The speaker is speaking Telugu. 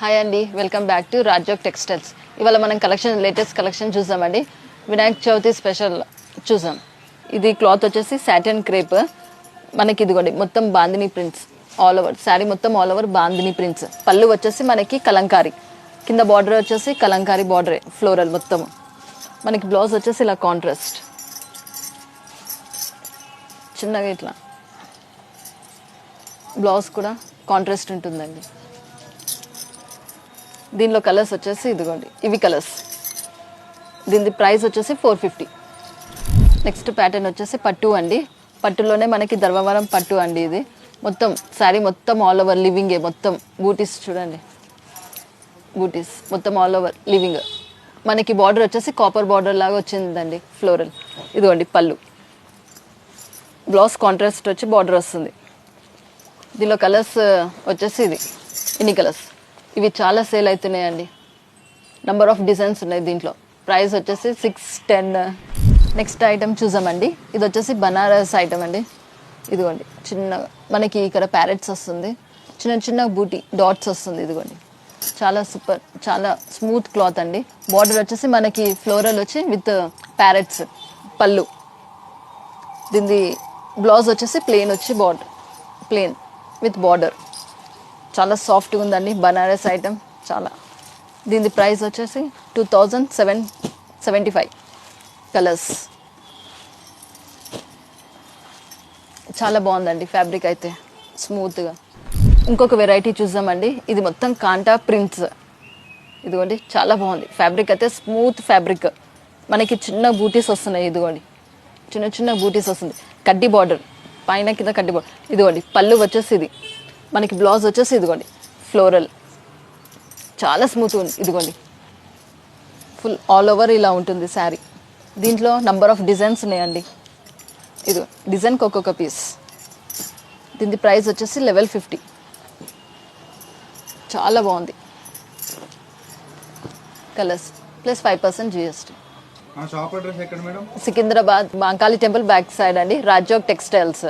హాయ్ అండి, వెల్కమ్ బ్యాక్ టు రాజ్యోగ్ టెక్స్టైల్స్. ఇవాళ మనం లేటెస్ట్ కలెక్షన్ చూసామండి. వినాయక చవితి స్పెషల్ చూసాం. ఇది క్లాత్ వచ్చేసి సాటిన్ క్రేప్. మనకి ఇదిగోండి మొత్తం bandhani prints all over sari, మొత్తం ఆల్ ఓవర్ బాందిని ప్రింట్స్. పళ్ళు వచ్చేసి మనకి కలంకారీ, కింద బార్డర్ వచ్చేసి కలంకారీ బార్డరే ఫ్లోరల్ మొత్తం. మనకి బ్లౌజ్ వచ్చేసి ఇలా కాంట్రాస్ట్ చిన్నగా ఇట్లా బ్లౌజ్ కూడా కాంట్రాస్ట్ ఉంటుందండి. దీనిలో కలర్స్ వచ్చేసి ఇదిగోండి, ఇవి కలర్స్. దీని ప్రైస్ వచ్చేసి 450. నెక్స్ట్ ప్యాటర్న్ వచ్చేసి పట్టు అండి. పట్టులోనే మనకి ధర్మవరం పట్టు అండి. ఇది మొత్తం శారీ మొత్తం ఆల్ ఓవర్ లివింగే, మొత్తం బూటీస్ చూడండి, బూటీస్ మొత్తం ఆల్ ఓవర్ లివింగ్. మనకి బార్డర్ వచ్చేసి కాపర్ బార్డర్ లాగా వచ్చిందండి ఫ్లోరల్. ఇదిగోండి పళ్ళు, బ్లౌజ్ కాంట్రాస్ట్ వచ్చి బార్డర్ వస్తుంది. దీనిలో కలర్స్ వచ్చేసి ఇన్ని కలర్స్. ఇవి చాలా సేల్ అవుతున్నాయండి. నంబర్ ఆఫ్ డిజైన్స్ ఉన్నాయి దీంట్లో. ప్రైస్ వచ్చేసి 610. నెక్స్ట్ ఐటమ్ చూసామండి. ఇది వచ్చేసి బనారస్ ఐటమ్ అండి. ఇదిగోండి చిన్నగా మనకి ఇక్కడ ప్యారెట్స్ వస్తుంది, చిన్న చిన్న బూటీ డాట్స్ వస్తుంది. ఇదిగోండి చాలా సూపర్, చాలా స్మూత్ క్లాత్ అండి. బార్డర్ వచ్చేసి మనకి ఫ్లోరల్ వచ్చి విత్ ప్యారెట్స్. పళ్ళు, దీని బ్లౌజ్ వచ్చేసి ప్లెయిన్ వచ్చి బార్డర్, ప్లెయిన్ విత్ బార్డర్. చాలా సాఫ్ట్గా ఉందండి బనారస్ ఐటమ్ చాలా. దీని ప్రైస్ వచ్చేసి 2775. కలర్స్ చాలా బాగుందండి, ఫ్యాబ్రిక్ అయితే స్మూత్గా. ఇంకొక వెరైటీ చూద్దామండి. ఇది మొత్తం కాంటా ప్రింట్స్. ఇదిగోండి చాలా బాగుంది ఫ్యాబ్రిక్ అయితే, స్మూత్ ఫ్యాబ్రిక్. మనకి చిన్న బూటీస్ వస్తున్నాయి. ఇదిగోండి చిన్న చిన్న బూటీస్ వస్తుంది. కడ్డీ బార్డర్ పైన కింద కడ్డీ బార్డర్. ఇదిగోండి పళ్ళు వచ్చేసి ఇది. మనకి బ్లౌజ్ వచ్చేసి ఇదిగోండి ఫ్లోరల్, చాలా స్మూత్ ఉంది. ఇదిగోండి ఫుల్ ఆల్ ఓవర్ ఇలా ఉంటుంది శారీ. దీంట్లో నంబర్ ఆఫ్ డిజైన్స్ ఉన్నాయండి. ఇది డిజైన్కి ఒక్కొక్క పీస్. దీని ప్రైస్ వచ్చేసి 1150. చాలా బాగుంది. Colours plus 5% GST. Secunderabad Mankali temple back side అండి, రాజ్యోగ్ టెక్స్టైల్స్.